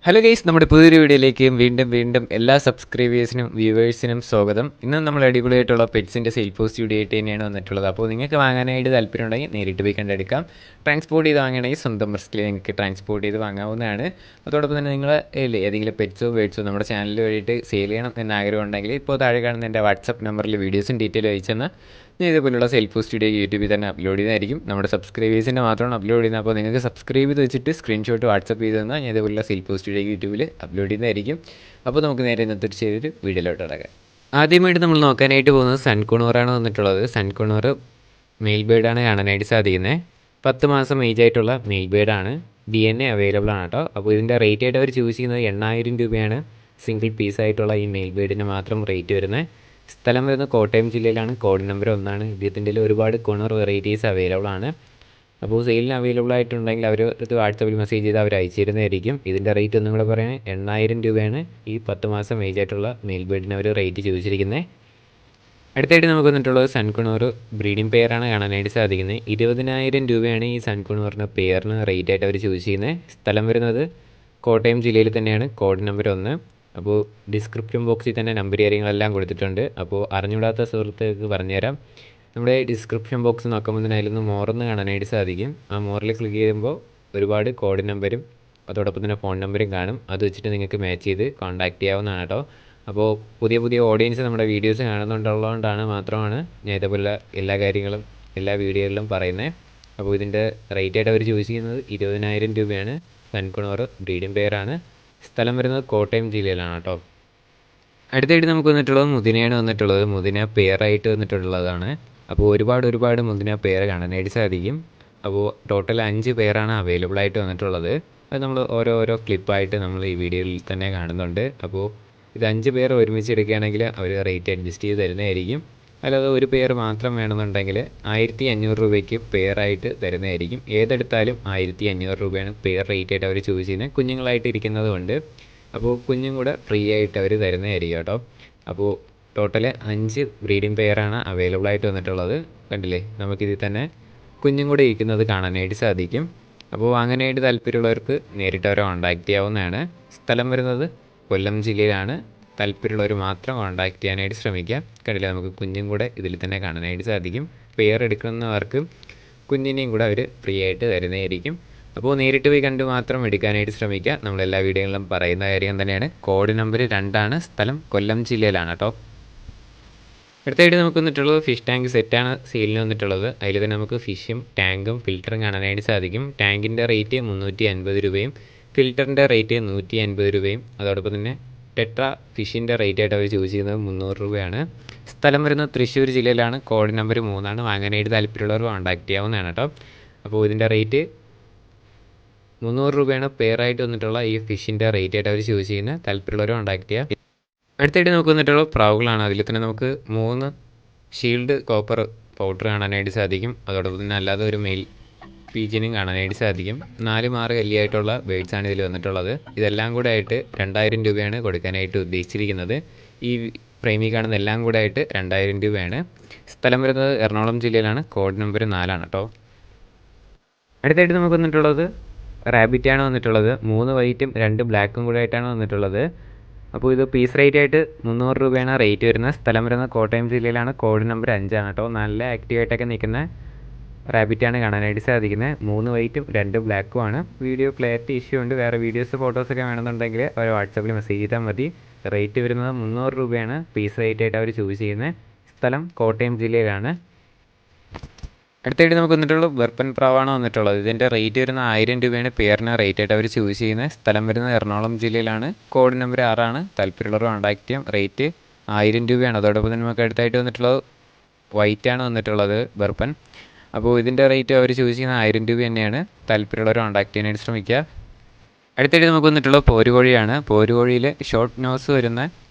Hello guys, നമ്മുടെ പുതിയൊരു വീഡിയോയിലേക്ക് വീണ്ടും എല്ലാ സബ്സ്ക്രൈബേഴ്സിനും വ്യൂവേഴ്സിനും സ്വാഗതം. ഇന്ന് നമ്മൾ അടിപൊളിയായിട്ടുള്ള പെറ്റ്സിൻ്റെ സെയിൽ പോസ്റ്റ് വീഡിയോ ആയിട്ട് തന്നെയാണ് വന്നിട്ടുള്ളത്. അപ്പോൾ നിങ്ങൾക്ക് വാങ്ങാനായിട്ട് താല്പര്യമുണ്ടെങ്കിൽ നേരിട്ട് പോയി കണ്ടെടുക്കാം. ട്രാൻസ്പോർട്ട് ചെയ്ത് വാങ്ങണമെങ്കിൽ സ്വന്തം റിസ്കിൽ നിങ്ങൾക്ക് ട്രാൻസ്പോർട്ട് ചെയ്ത് വാങ്ങാവുന്നതാണ്. അതോടൊപ്പം തന്നെ നിങ്ങൾ ഏതെങ്കിലും പെറ്റ്സോ ബേഡ്സോ നമ്മുടെ ചാനലിൽ വഴിയിട്ട് സെയിൽ ചെയ്യണം എന്ന ആഗ്രഹം ഉണ്ടെങ്കിൽ ഇപ്പോൾ താഴെ കാണുന്ന എൻ്റെ വാട്സപ്പ് നമ്പറിൽ വീഡിയോസും ഡീറ്റെയിൽ അയച്ചെന്നാൽ ഞാൻ ഇതേപോലുള്ള സെയിൽ പോസ്റ്റ് വീഡിയോ യൂട്യൂബിൽ തന്നെ അപ്ലോഡ് ചെയ്യുന്നതായിരിക്കും. നമ്മുടെ സബ്സ്ക്രൈബേഴ്സിൻ്റെ മാത്രമാണ് അപ്ലോഡ് ചെയ്യുന്നത്. അപ്പോൾ നിങ്ങൾക്ക് സബ്സ്ക്രൈബ് ചെയ്ത് വെച്ചിട്ട് സ്ക്രീൻഷോട്ട് വാട്സപ്പ് ചെയ്ത് തന്നാൽ ഞാൻ ഇതേപോലുള്ള സെയിൽ പോസ്റ്റ് വീഡിയോ യൂട്യൂബിൽ അപ്ലോഡ് ചെയ്യുന്നതായിരിക്കും. അപ്പോൾ നമുക്ക് നേരെ ഇന്നത്തെ ചെയ്തൊരു വീഡിയോയിലോട്ട് ഇറങ്ങാം. ആദ്യമായിട്ട് നമ്മൾ നോക്കാനായിട്ട് പോകുന്നത് സൺകുണോറാണ് വന്നിട്ടുള്ളത്. സൺകുണോർ മെയിൽ ബേർഡാണ് കാണാനായിട്ട് സാധിക്കുന്നത്. 10 മാസം ഏജ് ആയിട്ടുള്ള മെയിൽ ബേർഡാണ്. DNA അവൈലബിൾ ആണ് കേട്ടോ. അപ്പോൾ ഇതിൻ്റെ റേറ്റ് ആയിട്ട് അവർ ചൂസ് ചെയ്യുന്നത് 8000 രൂപയാണ്. സിംഗിൾ പീസായിട്ടുള്ള ഈ മെയിൽ ബേർഡിന് മാത്രം റേറ്റ് വരുന്നത്. സ്ഥലം വരുന്നത് കോട്ടയം ജില്ലയിലാണ്. കോഡ് നമ്പർ 1 ഇദ്ദേഹത്തിൻ്റെ ഒരുപാട് കുണർ വെറൈറ്റീസ് അവൈലബിൾ ആണ്. അപ്പോൾ സെയിലിന് അവൈലബിൾ ആയിട്ടുണ്ടെങ്കിൽ അവർ ഇത് വാട്സപ്പിൽ മെസ്സേജ് ചെയ്ത് അവർ അയച്ചു തരുന്നതായിരിക്കും. ഇതിൻ്റെ റേറ്റ് ഒന്നും കൂടെ പറയാൻ 8000 രൂപയാണ് ഈ 10 മാസം ഏജ് ആയിട്ടുള്ള മെയിൽ ബേർഡിന് അവർ റേറ്റ് ചോദിച്ചിരിക്കുന്നത്. അടുത്തായിട്ട് നമുക്ക് വന്നിട്ടുള്ളത് സൺകുണോർ ബ്രീഡിംഗ് പെയറാണ് കാണാനായിട്ട് സാധിക്കുന്നത്. 20000 രൂപയാണ് ഈ സൺകുണോറിൻ്റെ പെയറിന് റേറ്റ് ആയിട്ട് അവർ ചൂസ് ചെയ്യുന്നത്. സ്ഥലം വരുന്നത് കോട്ടയം ജില്ലയിൽ തന്നെയാണ്. Code number 1. അപ്പോൾ ഡിസ്ക്രിപ്ഷൻ ബോക്സിൽ തന്നെ നമ്പർ കാര്യങ്ങളെല്ലാം കൊടുത്തിട്ടുണ്ട്. അപ്പോൾ അറിഞ്ഞുകൂടാത്ത സുഹൃത്തുക്കൾക്ക് പറഞ്ഞുതരാം. നമ്മുടെ ഡിസ്ക്രിപ്ഷൻ ബോക്സ് നോക്കുമ്പോൾ തന്നെ അതിലൊന്ന് മോറെന്ന് കാണാനായിട്ട് സാധിക്കും. ആ മോറിൽ ക്ലിക്ക് ചെയ്യുമ്പോൾ ഒരുപാട് കോഡ് നമ്പരും അതോടൊപ്പം തന്നെ ഫോൺ നമ്പറും കാണും. അത് വെച്ചിട്ട് നിങ്ങൾക്ക് മാച്ച് ചെയ്ത് കോൺടാക്റ്റ് ചെയ്യാവുന്നതാണ് കേട്ടോ. അപ്പോൾ പുതിയ ഓഡിയൻസ് നമ്മുടെ വീഡിയോസ് കാണുന്നുണ്ടുള്ളതുകൊണ്ടാണ് മാത്രമാണ് ഞാൻ ഇതേപോലെ എല്ലാ കാര്യങ്ങളും എല്ലാ വീഡിയോകളിലും പറയുന്നത്. അപ്പോൾ ഇതിൻ്റെ റേറ്റ് ആയിട്ട് അവർ ചൂസ് ചെയ്യുന്നത് 20000 രൂപയാണ്. സൺകുണോർ ബ്രീഡിംഗ് പെയറാണ്. സ്ഥലം വരുന്നത് കോട്ടയം ജില്ലയിലാണ് കേട്ടോ. അടുത്തായിട്ട് നമുക്ക് വന്നിട്ടുള്ളത് മുദിനയാണ് വന്നിട്ടുള്ളത്. മുദിന പെയറായിട്ട് വന്നിട്ടുള്ളതാണ്. അപ്പോൾ ഒരുപാട് മുദിന പെയർ കാണാനായിട്ട് സാധിക്കും. അപ്പോൾ ടോട്ടൽ 5 പെയറാണ് അവൈലബിൾ ആയിട്ട് വന്നിട്ടുള്ളത്. അത് നമ്മൾ ഓരോ ക്ലിപ്പായിട്ട് നമ്മൾ ഈ വീഡിയോയിൽ തന്നെ കാണുന്നുണ്ട്. അപ്പോൾ ഇത് 5 പേർ ഒരുമിച്ച് എടുക്കുകയാണെങ്കിൽ അവർ റേറ്റ് അഡ്ജസ്റ്റ് ചെയ്ത് തരുന്നതായിരിക്കും. അല്ലാതെ ഒരു പെയർ മാത്രം വേണമെന്നുണ്ടെങ്കിൽ 1500 രൂപയ്ക്ക് പെയറായിട്ട് തരുന്നതായിരിക്കും. ഏതെടുത്താലും 1500 രൂപയാണ് പെയർ റേറ്റ് ആയിട്ട് അവർ ചൂസ് ചെയ്യുന്നത്. കുഞ്ഞുങ്ങളായിട്ട് ഇരിക്കുന്നത് കൊണ്ട് അപ്പോൾ കുഞ്ഞും കൂടെ ഫ്രീ ആയിട്ട് അവർ തരുന്നതായിരിക്കും കേട്ടോ. അപ്പോൾ ടോട്ടൽ 5 ബ്രീഡിംഗ് പെയറാണ് അവൈലബിൾ ആയിട്ട് വന്നിട്ടുള്ളത്. കണ്ടില്ലേ, നമുക്കിതിൽ തന്നെ കുഞ്ഞും കൂടെ ഇരിക്കുന്നത് കാണാനായിട്ട് സാധിക്കും. അപ്പോൾ വാങ്ങാനായിട്ട് താല്പര്യമുള്ളവർക്ക് നേരിട്ട് അവരെ കോൺടാക്റ്റ് ചെയ്യാവുന്നതാണ്. സ്ഥലം വരുന്നത് കൊല്ലം ജില്ലയിലാണ്. താല്പര്യമുള്ളവർ മാത്രം കോൺടാക്റ്റ് ചെയ്യാനായിട്ട് ശ്രമിക്കുക. കണ്ടില്ല, നമുക്ക് കുഞ്ഞും കൂടെ ഇതിൽ തന്നെ കാണാനായിട്ട് സാധിക്കും. പെയർ എടുക്കുന്നവർക്ക് കുഞ്ഞിനെയും കൂടെ അവർ ഫ്രീ ആയിട്ട് തരുന്നതായിരിക്കും. അപ്പോൾ നേരിട്ട് പോയി കണ്ട് മാത്രം എടുക്കാനായിട്ട് ശ്രമിക്കുക. നമ്മളെല്ലാ വീഡിയോകളിലും പറയുന്ന കാര്യം തന്നെയാണ്. Code number 2. സ്ഥലം കൊല്ലം ജില്ലയിലാണ് കേട്ടോ. അടുത്തായിട്ട് നമുക്ക് വന്നിട്ടുള്ളത് ഫിഷ് ടാങ്ക് സെറ്റാണ് സെയിലിന് വന്നിട്ടുള്ളത്. അതിൽ തന്നെ നമുക്ക് ഫിഷും ടാങ്കും ഫിൽറ്ററും കാണാനായിട്ട് സാധിക്കും. ടാങ്കിൻ്റെ റേറ്റ് 350 രൂപയും ഫിൽറ്ററിൻ്റെ റേറ്റ് 150 രൂപയും അതോടൊപ്പം തന്നെ ടെട്ര ഫിഷിൻ്റെ റേറ്റ് ആയിട്ട് അവർ ചൂസ് ചെയ്യുന്നത് 300 രൂപയാണ്. സ്ഥലം വരുന്നത് തൃശ്ശൂർ ജില്ലയിലാണ്. Code number 3. വാങ്ങാനായിട്ട് താല്പര്യമുള്ളവർ കോൺടാക്റ്റ് ചെയ്യാവുന്നതാണ് കേട്ടോ. അപ്പോൾ ഇതിൻ്റെ റേറ്റ് 300 രൂപയാണ് പെയറായിട്ട് വന്നിട്ടുള്ള ഈ ഫിഷിൻ്റെ റേറ്റ് ആയിട്ട് അവർ ചൂസ് ചെയ്യുന്നത്. താല്പര്യമുള്ളവർ കോൺടാക്റ്റ് ചെയ്യുക. അടുത്തായിട്ട് നമുക്ക് വന്നിട്ടുള്ള പ്രാവുകളാണ്. അതിൽ തന്നെ നമുക്ക് 3 ഷീൽഡ് കോപ്പർ പൗഡർ കാണാനായിട്ട് സാധിക്കും. അതോടൊപ്പം തന്നെ അല്ലാതെ ഒരു മെയിൽ പീജിനും കാണാനായിട്ട് സാധിക്കും. 4 കല്ലിയായിട്ടുള്ള ബേഡ്സാണ് ഇതിൽ വന്നിട്ടുള്ളത്. ഇതെല്ലാം കൂടെ ആയിട്ട് 2000 രൂപയാണ് കൊടുക്കാനായിട്ട് ഉദ്ദേശിച്ചിരിക്കുന്നത്. ഈ ഫ്രെയിമിൽ കാണുന്ന എല്ലാം കൂടെ ആയിട്ട് 2000 രൂപയാണ്. സ്ഥലം വരുന്നത് എറണാകുളം ജില്ലയിലാണ്. കോഡ് നമ്പർ 4 കേട്ടോ. അടുത്തായിട്ട് നമുക്ക് വന്നിട്ടുള്ളത് റാബിറ്റാണ് വന്നിട്ടുള്ളത്. 3 വൈറ്റും 2 ബ്ലാക്കും കൂടെ ആയിട്ടാണ് വന്നിട്ടുള്ളത്. അപ്പോൾ ഇത് പീസ് റേറ്റ് ആയിട്ട് 300 രൂപയാണ് റേറ്റ് വരുന്നത്. സ്ഥലം വരുന്നത് കോട്ടയം ജില്ലയിലാണ്. കോഡ് നമ്പർ 5 കേട്ടോ. നല്ല ആക്റ്റീവായിട്ടൊക്കെ നിൽക്കുന്ന റാബിറ്റാണ് കാണാനായിട്ട് സാധിക്കുന്നത്. 3 വൈറ്റും 2 ബ്ലാക്കുമാണ്. വീഡിയോ ക്ലാരിറ്റി ഇഷ്യൂ ഉണ്ട്. വേറെ വീഡിയോസ് ഫോട്ടോസൊക്കെ വേണമെന്നുണ്ടെങ്കിൽ അവർ വാട്സപ്പിൽ മെസ്സേജ് ചെയ്താൽ മതി. റേറ്റ് വരുന്നത് 300 രൂപയാണ് പീസ് റേറ്റ് ആയിട്ട് അവർ ചൂസ് ചെയ്യുന്നത്. സ്ഥലം കോട്ടയം ജില്ലയിലാണ്. അടുത്തായിട്ട് നമുക്ക് വന്നിട്ടുള്ള വെർപ്പൻ പ്രാവാണ് വന്നിട്ടുള്ളത്. ഇതിൻ്റെ റേറ്റ് വരുന്ന 1000 രൂപയാണ് പെയറിന് റേറ്റ് ആയിട്ട് അവർ ചൂസ് ചെയ്യുന്നത്. സ്ഥലം വരുന്നത് എറണാകുളം ജില്ലയിലാണ്. Code number 6. താല്പര്യമുള്ളവർ കോൺടാക്ട് ചെയ്യാം. റേറ്റ് 1000 രൂപയാണ്. അതോടൊപ്പം തന്നെ നമുക്ക് അടുത്തായിട്ട് വന്നിട്ടുള്ളത് വൈറ്റാണ് വന്നിട്ടുള്ളത് വെർപ്പൻ. അപ്പോൾ ഇതിൻ്റെ റേറ്റ് അവർ ചൂസ് ചെയ്യുന്ന 1000 രൂപ തന്നെയാണ്. താല്പര്യമുള്ളവർ കോൺടാക്ട് ചെയ്യാനായിട്ട് ശ്രമിക്കുക. അടുത്തായിട്ട് നമുക്ക് വന്നിട്ടുള്ളത് പോരുകോഴിയാണ്. പോരുകോഴിയിൽ ഷോർട്ട് നോസ് വരുന്ന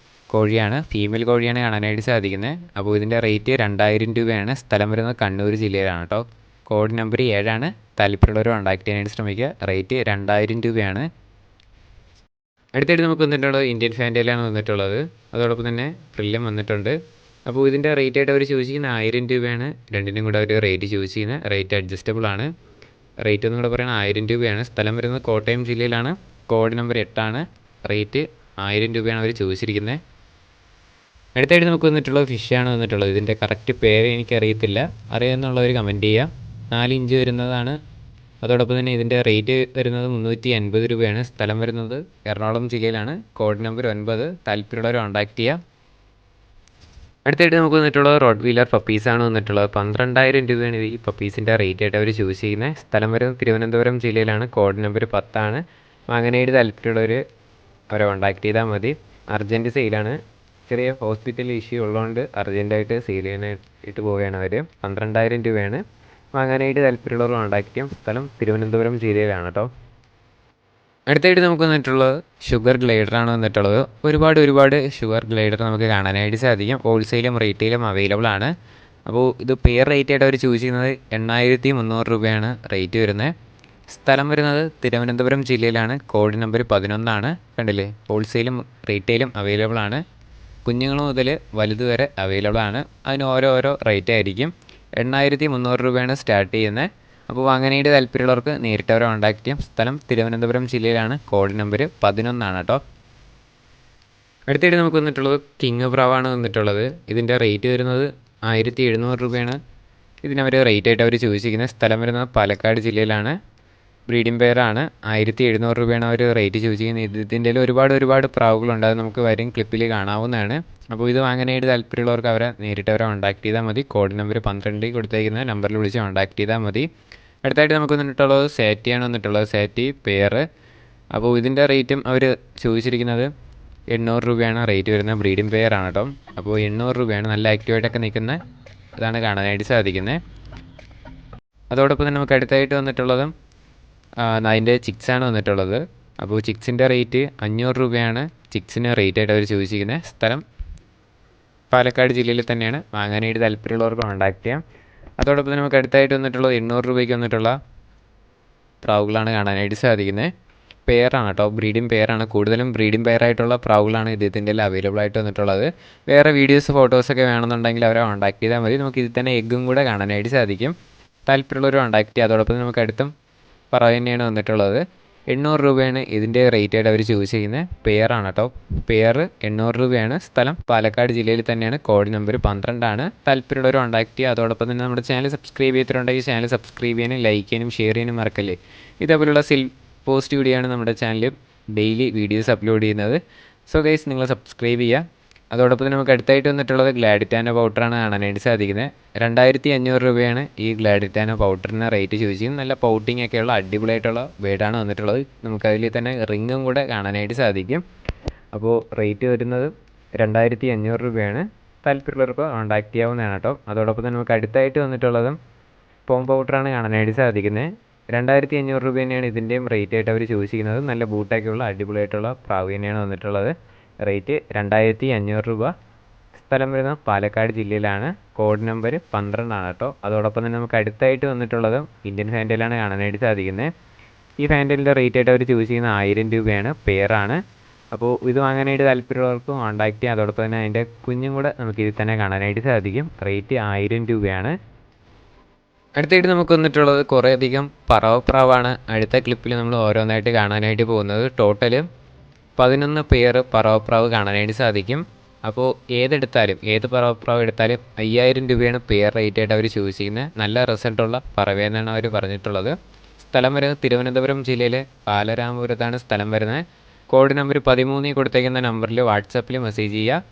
കോഴിയാണ്. ഫീമെയിൽ കോഴിയാണ് കാണാനായിട്ട് സാധിക്കുന്നത്. അപ്പോൾ ഇതിൻ്റെ റേറ്റ് 2000 രൂപയാണ്. സ്ഥലം വരുന്നത് കണ്ണൂർ ജില്ലയിലാണ് കേട്ടോ. Code number 7. താല്പര്യമുള്ളവർ കോൺടാക്ട് ചെയ്യാനായിട്ട് ശ്രമിക്കുക. റേറ്റ് 2000 രൂപയാണ്. അടുത്തായിട്ട് നമുക്ക് വന്നിട്ടുള്ളത് ഇന്ത്യൻ ഫാൻറ്റയിലാണ് വന്നിട്ടുള്ളത്. അതോടൊപ്പം തന്നെ ഫ്രില്ലും വന്നിട്ടുണ്ട്. അപ്പോൾ ഇതിൻ്റെ റേറ്റ് ആയിട്ട് അവർ ചൂസ് ചെയ്യുന്ന 1000 രൂപയാണ്. രണ്ടിനും കൂടെ അവർ റേറ്റ് ചൂസ് ചെയ്യുന്നത്. റേറ്റ് അഡ്ജസ്റ്റബിൾ ആണ്. റേറ്റ് ഒന്നും കൂടെ പറയുന്നത് 1000 രൂപയാണ്. സ്ഥലം വരുന്നത് കോട്ടയം ജില്ലയിലാണ്. കോഡ് നമ്പർ 8 റേറ്റ് 1000 രൂപയാണ് അവർ ചോദിച്ചിരിക്കുന്നത്. അടുത്തായിട്ട് നമുക്ക് വന്നിട്ടുള്ളത് ഫിഷാണ് വന്നിട്ടുള്ളത്. ഇതിൻ്റെ കറക്റ്റ് പേര് എനിക്കറിയത്തില്ല, അറിയാമെന്നുള്ളവർ കമൻറ്റ് ചെയ്യുക. 4 ഇഞ്ച് വരുന്നതാണ്. അതോടൊപ്പം തന്നെ ഇതിൻ്റെ റേറ്റ് വരുന്നത് 350 രൂപയാണ്. സ്ഥലം വരുന്നത് എറണാകുളം ജില്ലയിലാണ്. Code number 9. താല്പര്യമുള്ളവർ കോൺടാക്ട് ചെയ്യുക. അടുത്തായിട്ട് നമുക്ക് വന്നിട്ടുള്ളത് റോഡ് വീലർ പപ്പീസാണ് വന്നിട്ടുള്ളത്. 12,000 രൂപയാണ് ഈ പപ്പീസിൻ്റെ റേറ്റ് ആയിട്ട് അവർ ചൂസ് ചെയ്യുന്നത്. സ്ഥലം വരുന്നത് തിരുവനന്തപുരം ജില്ലയിലാണ്. Code number 10. വാങ്ങാനായിട്ട് താല്പര്യമുള്ളവർ അവരെ കോൺടാക്ട് ചെയ്താൽ മതി. അർജൻറ്റ് സെയിലാണ്. ചെറിയ ഹോസ്പിറ്റൽ ഇഷ്യൂ ഉള്ളതുകൊണ്ട് അർജൻറ്റായിട്ട് സെയിൽ ചെയ്യാനായിട്ട് പോവുകയാണ് അവർ. 12,000 രൂപയാണ്. വാങ്ങാനായിട്ട് താല്പര്യമുള്ളവർ കോൺടാക്ട് ചെയ്യും. സ്ഥലം തിരുവനന്തപുരം ജില്ലയിലാണ് കേട്ടോ. അടുത്തായിട്ട് നമുക്ക് വന്നിട്ടുള്ളത് ഷുഗർ ഗ്ലൈഡറാണ് വന്നിട്ടുള്ളത്. ഒരുപാട് ഷുഗർ ഗ്ലൈഡർ നമുക്ക് കാണാനായിട്ട് സാധിക്കും. ഹോൾസെയിലും റീറ്റെയിലും അവൈലബിൾ ആണ്. അപ്പോൾ ഇത് പെയർ റേറ്റ് ആയിട്ട് അവർ ചൂസ് ചെയ്യുന്നത് 8,300 രൂപയാണ് റേറ്റ് വരുന്നത്. സ്ഥലം വരുന്നത് തിരുവനന്തപുരം ജില്ലയിലാണ്. Code number 11. കണ്ടില്ലേ, ഹോൾസെയിലും റീറ്റെയിലും അവൈലബിൾ ആണ്. കുഞ്ഞുങ്ങൾ മുതൽ വലുത് വരെ അവൈലബിൾ ആണ്. അതിന് ഓരോ റേറ്റ് ആയിരിക്കും. 8,300 രൂപയാണ് സ്റ്റാർട്ട് ചെയ്യുന്നത്. അപ്പോൾ വാങ്ങാനായിട്ട് താല്പര്യമുള്ളവർക്ക് നേരിട്ട് അവരെ കോൺടാക്ട് ചെയ്യാം. സ്ഥലം തിരുവനന്തപുരം ജില്ലയിലാണ്. കോഡ് നമ്പർ 11 കേട്ടോ. അടുത്തായിട്ട് നമുക്ക് വന്നിട്ടുള്ളത് കിങ് പ്രാവാണ് വന്നിട്ടുള്ളത്. ഇതിൻ്റെ റേറ്റ് വരുന്നത് 1,700 രൂപയാണ് ഇതിനവർ റേറ്റ് ആയിട്ട് അവർ ചൂസ് ചെയ്യുന്നത്. സ്ഥലം വരുന്നത് പാലക്കാട് ജില്ലയിലാണ്. ബ്രീഡിംഗ് പെയറാണ്. 1,700 രൂപയാണ് അവർ റേറ്റ് ചൂസ് ചെയ്യുന്നത്. ഇതിൻ്റെ ഒരുപാട് പ്രാവുകളുണ്ട്. അത് നമുക്ക് വരും ക്ലിപ്പിൽ കാണാവുന്നതാണ്. അപ്പോൾ ഇത് വാങ്ങാനായിട്ട് താല്പര്യമുള്ളവർക്ക് അവരെ നേരിട്ട് അവരെ കോൺടാക്ട് ചെയ്താൽ മതി. കോഡ് നമ്പർ 12 കൊടുത്തേക്കുന്ന നമ്പറിൽ വിളിച്ച് കോൺടാക്ട് ചെയ്താൽ മതി. അടുത്തായിട്ട് നമുക്ക് വന്നിട്ടുള്ളത് സാറ്റിയാണ് വന്നിട്ടുള്ളത്. സാറ്റി പെയർ. അപ്പോൾ ഇതിൻ്റെ റേറ്റും അവർ ചോദിച്ചിരിക്കുന്നത് 800 രൂപയാണ് റേറ്റ് വരുന്നത്. ബ്രീഡിംഗ് പെയറാണ് കേട്ടോ. അപ്പോൾ 800 രൂപയാണ്. നല്ല ആക്റ്റീവായിട്ടൊക്കെ നിൽക്കുന്ന ഇതാണ് കാണാനായിട്ട് സാധിക്കുന്നത്. അതോടൊപ്പം തന്നെ നമുക്ക് അടുത്തായിട്ട് വന്നിട്ടുള്ളതും അതിൻ്റെ ചിക്സാണ് വന്നിട്ടുള്ളത്. അപ്പോൾ ചിക്സിൻ്റെ റേറ്റ് 500 രൂപയാണ് ചിക്സിന് റേറ്റ് ആയിട്ട് അവർ ചോദിച്ചിരിക്കുന്നത്. സ്ഥലം പാലക്കാട് ജില്ലയിൽ തന്നെയാണ്. വാങ്ങാനായിട്ട് താല്പര്യമുള്ളവർക്ക് കോൺടാക്ട് ചെയ്യാം. അതോടൊപ്പം നമുക്ക് അടുത്തായിട്ട് വന്നിട്ടുള്ളത് 800 രൂപയ്ക്ക് വന്നിട്ടുള്ള പ്രാവുകളാണ് കാണാനായിട്ട് സാധിക്കുന്നത്. പെയറാണ് കേട്ടോ. ബ്രീഡിംഗ് പെയറാണ്. കൂടുതലും ബ്രീഡിംഗ് പെയറായിട്ടുള്ള പ്രാവുകളാണ് ഇതിൻ്റെ അവൈലബിൾ ആയിട്ട് വന്നിട്ടുള്ളത്. വേറെ വീഡിയോസ് ഫോട്ടോസൊക്കെ വേണമെന്നുണ്ടെങ്കിൽ അവരെ കോൺടാക്ട് ചെയ്താൽ മതി. നമുക്ക് ഇതിൽ തന്നെ എഗ്ഗും കൂടെ കാണാനായിട്ട് സാധിക്കും. താല്പര്യമുള്ളവർ കോൺടാക്ട് ചെയ്യുക. അതോടൊപ്പം നമുക്ക് അടുത്തും പറവ തന്നെയാണ് വന്നിട്ടുള്ളത്. 800 രൂപയാണ് ഇതിൻ്റെ റേറ്റ് ആയിട്ട് അവർ ചൂസ് ചെയ്യുന്നത്. പെയറാണ് കേട്ടോ. പെയർ 800 രൂപയാണ്. സ്ഥലം പാലക്കാട് ജില്ലയിൽ തന്നെയാണ്. Code number 12. താല്പര്യമുള്ളവർ കോൺടാക്ട് ചെയ്യുക. അതോടൊപ്പം തന്നെ നമ്മുടെ ചാനൽ സബ്സ്ക്രൈബ് ചെയ്തിട്ടുണ്ടെങ്കിൽ ചാനൽ സബ്സ്ക്രൈബ് ചെയ്യാനും ലൈക്ക് ചെയ്യാനും ഷെയർ ചെയ്യാനും മറക്കല്ലേ. ഇതേപോലുള്ള പോസ്റ്റ് വീഡിയോ ആണ് നമ്മുടെ ചാനലിൽ ഡെയിലി വീഡിയോസ് അപ്ലോഡ് ചെയ്യുന്നത്. സോ ഗൈസ്, നിങ്ങൾ സബ്സ്ക്രൈബ് ചെയ്യുക. അതോടൊപ്പം തന്നെ നമുക്ക് അടുത്തായിട്ട് വന്നിട്ടുള്ളത് ഗ്ലാഡിറ്റാനോ പൗഡറാണ് കാണാനായിട്ട് സാധിക്കുന്നത്. 2,500 രൂപയാണ് ഈ ഗ്ലാഡിറ്റാനോ പൗഡറിന് റേറ്റ് ചോദിച്ചിരിക്കുന്നത്. നല്ല പൗട്ടിങ് ഒക്കെയുള്ള അടിപൊളിയായിട്ടുള്ള ബേഡാണ് വന്നിട്ടുള്ളത്. നമുക്കതിൽ തന്നെ റിങ്ങും കൂടെ കാണാനായിട്ട് സാധിക്കും. അപ്പോൾ റേറ്റ് വരുന്നത് 2,500 രൂപയാണ്. താല്പര്യമുള്ളവർക്ക് കോൺടാക്ട് ചെയ്യാവുന്നതാണ് കേട്ടോ. അതോടൊപ്പം തന്നെ നമുക്ക് അടുത്തായിട്ട് വന്നിട്ടുള്ളതും പോം പൗഡറാണ് കാണാനായിട്ട് സാധിക്കുന്നത്. 2,500 രൂപ തന്നെയാണ് ഇതിൻ്റെയും റേറ്റ് ആയിട്ട് അവർ ചൂസ് ചെയ്യുന്നത്. നല്ല ബൂട്ടൊക്കെയുള്ള അടിപൊളിയായിട്ടുള്ള പ്രാവ് തന്നെയാണ് വന്നിട്ടുള്ളത്. റേറ്റ് 2,500 രൂപ. സ്ഥലം വരുന്നത് പാലക്കാട് ജില്ലയിലാണ്. കോഡ് നമ്പർ 12 കേട്ടോ. അതോടൊപ്പം തന്നെ നമുക്ക് അടുത്തായിട്ട് വന്നിട്ടുള്ളത് ഇന്ത്യൻ ഫാൻറ്റയിലാണ് കാണാനായിട്ട് സാധിക്കുന്നത്. ഈ ഫാൻറ്റയിലിൻ്റെ റേറ്റ് ആയിട്ട് അവർ ചൂസ് ചെയ്യുന്ന 1,000 രൂപയാണ്. പെയറാണ്. അപ്പോൾ ഇത് വാങ്ങാനായിട്ട് താല്പര്യമുള്ളവർക്ക് കോൺടാക്ട് ചെയ്യാം. അതോടൊപ്പം തന്നെ അതിൻ്റെ കുഞ്ഞും കൂടെ നമുക്ക് ഇതിൽ തന്നെ കാണാനായിട്ട് സാധിക്കും. റേറ്റ് 1,000 രൂപയാണ്. അടുത്തായിട്ട് നമുക്ക് വന്നിട്ടുള്ളത് കുറേയധികം പറവപ്രാവാണ്. അടുത്ത ക്ലിപ്പിൽ നമ്മൾ ഓരോന്നായിട്ട് കാണാനായിട്ട് പോകുന്നത്. ടോട്ടൽ 11 പെയർ പറവപ്രാവ് കാണാനായിട്ട് സാധിക്കും. അപ്പോൾ ഏത് പറവപ്രാവ് എടുത്താലും 5,000 രൂപയാണ് പെയർ റേറ്റ് ആയിട്ട് അവർ ചൂസ് ചെയ്യുന്നത്. നല്ല റിസൾട്ടുള്ള പറവയെന്നാണ് അവർ പറഞ്ഞിട്ടുള്ളത്. സ്ഥലം വരുന്നത് തിരുവനന്തപുരം ജില്ലയിലെ ബാലരാമപുരത്താണ് സ്ഥലം വരുന്നത്. കോഡ് നമ്പർ 13 കൊടുത്തേക്കുന്ന നമ്പറിൽ വാട്സപ്പിൽ മെസ്സേജ് ചെയ്യുക.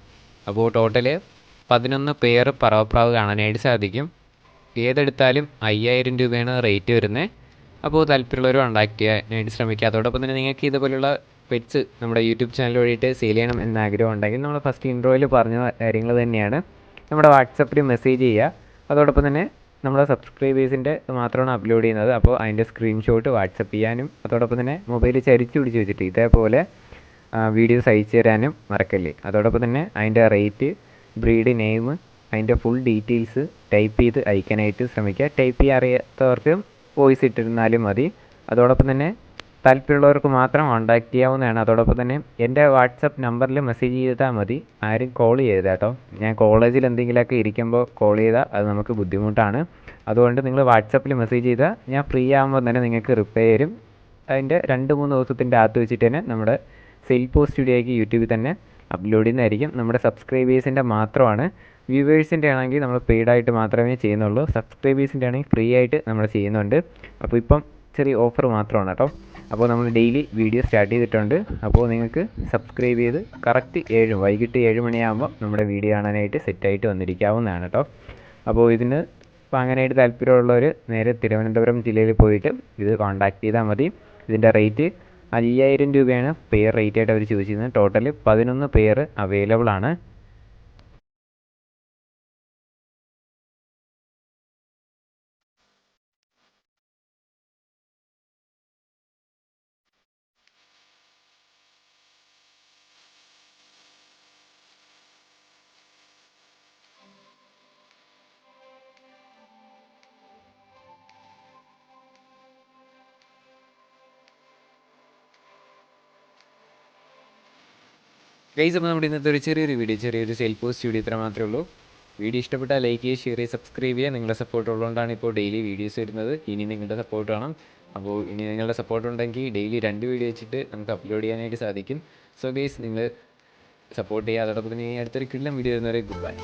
അപ്പോൾ ടോട്ടൽ 11 പെയർ പറവപ്രാവ് കാണാനായിട്ട് സാധിക്കും. ഏതെടുത്താലും 5,000 രൂപയാണ് റേറ്റ് വരുന്നത്. അപ്പോൾ താല്പര്യമുള്ളവർ കോൺടാക്ട് ചെയ്യാനായിട്ട് ശ്രമിക്കുക. അതോടൊപ്പം തന്നെ നിങ്ങൾക്ക് ഇതുപോലുള്ള പെറ്റ്സ് നമ്മുടെ യൂട്യൂബ് ചാനൽ വഴിയിട്ട് സെയിൽ ചെയ്യണം എന്ന ആഗ്രഹം ഉണ്ടെങ്കിൽ നമ്മൾ ഫസ്റ്റ് ഇൻട്രോയിൽ പറഞ്ഞ കാര്യങ്ങൾ തന്നെയാണ്. നമ്മുടെ വാട്സപ്പിൽ മെസ്സേജ് ചെയ്യുക. അതോടൊപ്പം തന്നെ നമ്മുടെ സബ്സ്ക്രൈബേഴ്സിൻ്റെ മാത്രമാണ് അപ്ലോഡ് ചെയ്യുന്നത്. അപ്പോൾ അതിൻ്റെ സ്ക്രീൻഷോട്ട് വാട്സപ്പ് ചെയ്യാനും അതോടൊപ്പം തന്നെ മൊബൈൽ ചരിച്ച് പിടിച്ച് വെച്ചിട്ട് ഇതേപോലെ വീഡിയോസ് അയച്ചു തരാനും മറക്കല്ലേ. അതോടൊപ്പം തന്നെ അതിൻ്റെ റേറ്റ്, ബ്രീഡ് നെയിം, അതിൻ്റെ ഫുൾ ഡീറ്റെയിൽസ് ടൈപ്പ് ചെയ്ത് അയക്കാനായിട്ട് ശ്രമിക്കുക. ടൈപ്പ് ചെയ്യാൻ അറിയാത്തവർക്ക് വോയിസ് ഇട്ടിരുന്നാലും മതി. അതോടൊപ്പം തന്നെ താല്പര്യമുള്ളവർക്ക് മാത്രം കോൺടാക്ട് ചെയ്യാവുന്നതാണ്. അതോടൊപ്പം തന്നെ എൻ്റെ വാട്സപ്പ് നമ്പറിൽ മെസ്സേജ് ചെയ്താൽ മതി. ആരും കോൾ ചെയ്താൽ കേട്ടോ. ഞാൻ കോളേജിൽ എന്തെങ്കിലുമൊക്കെ ഇരിക്കുമ്പോൾ കോൾ ചെയ്താൽ അത് നമുക്ക് ബുദ്ധിമുട്ടാണ്. അതുകൊണ്ട് നിങ്ങൾ വാട്സപ്പിൽ മെസ്സേജ് ചെയ്താൽ ഞാൻ ഫ്രീ ആകുമ്പോൾ തന്നെ നിങ്ങൾക്ക് റിപ്ലൈ തരും. അതിൻ്റെ 2-3 ദിവസത്തിൻ്റെ അകത്ത് വെച്ചിട്ട് തന്നെ നമ്മുടെ സെയിൽ പോസ്റ്റ് വീഡിയോയ്ക്ക് യൂട്യൂബിൽ തന്നെ അപ്ലോഡ് ചെയ്യുന്നതായിരിക്കും. നമ്മുടെ സബ്സ്ക്രൈബേഴ്സിൻ്റെ മാത്രമാണ്. വ്യൂവേഴ്സിൻ്റെ ആണെങ്കിൽ നമ്മൾ പെയ്ഡായിട്ട് മാത്രമേ ചെയ്യുന്നുള്ളൂ. സബ്സ്ക്രൈബേഴ്സിൻ്റെ ആണെങ്കിൽ ഫ്രീ ആയിട്ട് നമ്മൾ ചെയ്യുന്നുണ്ട്. അപ്പോൾ ഇപ്പം ചെറിയ ഓഫർ മാത്രമാണ് കേട്ടോ. അപ്പോൾ നമ്മൾ ഡെയിലി വീഡിയോ സ്റ്റാർട്ട് ചെയ്തിട്ടുണ്ട്. അപ്പോൾ നിങ്ങൾക്ക് സബ്സ്ക്രൈബ് ചെയ്ത് കറക്റ്റ് വൈകിട്ട് 7 മണിയാകുമ്പോൾ നമ്മുടെ വീഡിയോ കാണാനായിട്ട് സെറ്റായിട്ട് വന്നിരിക്കാവുന്നതാണ് കേട്ടോ. അപ്പോൾ ഇതിന് വാങ്ങാനായിട്ട് താല്പര്യമുള്ളവർ നേരെ തിരുവനന്തപുരം ജില്ലയിൽ പോയിട്ട് ഇത് കോൺടാക്ട് ചെയ്താൽ മതി. ഇതിൻ്റെ റേറ്റ് 5000 രൂപയാണ് പെയർ റേറ്റ് ആയിട്ട് അവർ ചോദിച്ചിരുന്നത്. ടോട്ടൽ 11 പെയർ അവൈലബിൾ ആണ്. ഗൈസ്, അപ്പോൾ നമ്മുടെ ഇന്നത്തെ ഒരു ചെറിയൊരു സെയിൽ പോസ്റ്റ് വീഡിയോ ഇത്ര മാത്രമേ ഉള്ളൂ. വീഡിയോ ഇഷ്ടപ്പെട്ടാൽ ലൈക്ക് ചെയ്യുക, ഷെയർ ചെയ്യുക, സബ്സ്ക്രൈബ് ചെയ്യുക. നിങ്ങളുടെ സപ്പോർട്ട് ഉള്ളതുകൊണ്ടാണ് ഇപ്പോൾ ഡെയിലി വീഡിയോസ് വരുന്നത്. ഇനി നിങ്ങളുടെ സപ്പോർട്ട് വേണം. അപ്പോൾ ഇനി നിങ്ങളുടെ സപ്പോർട്ട് ഉണ്ടെങ്കിൽ ഡെയിലി 2 വീഡിയോ വെച്ചിട്ട് നമുക്ക് അപ്ലോഡ് ചെയ്യാനായിട്ട് സാധിക്കും. സോ ഗൈസ്, നിങ്ങൾ സപ്പോർട്ട് ചെയ്യുക. അതോടൊപ്പം തന്നെ അടുത്തൊരു കിടിലൻ വീഡിയോ വരുന്നവരെ ഗുഡ് ബൈ.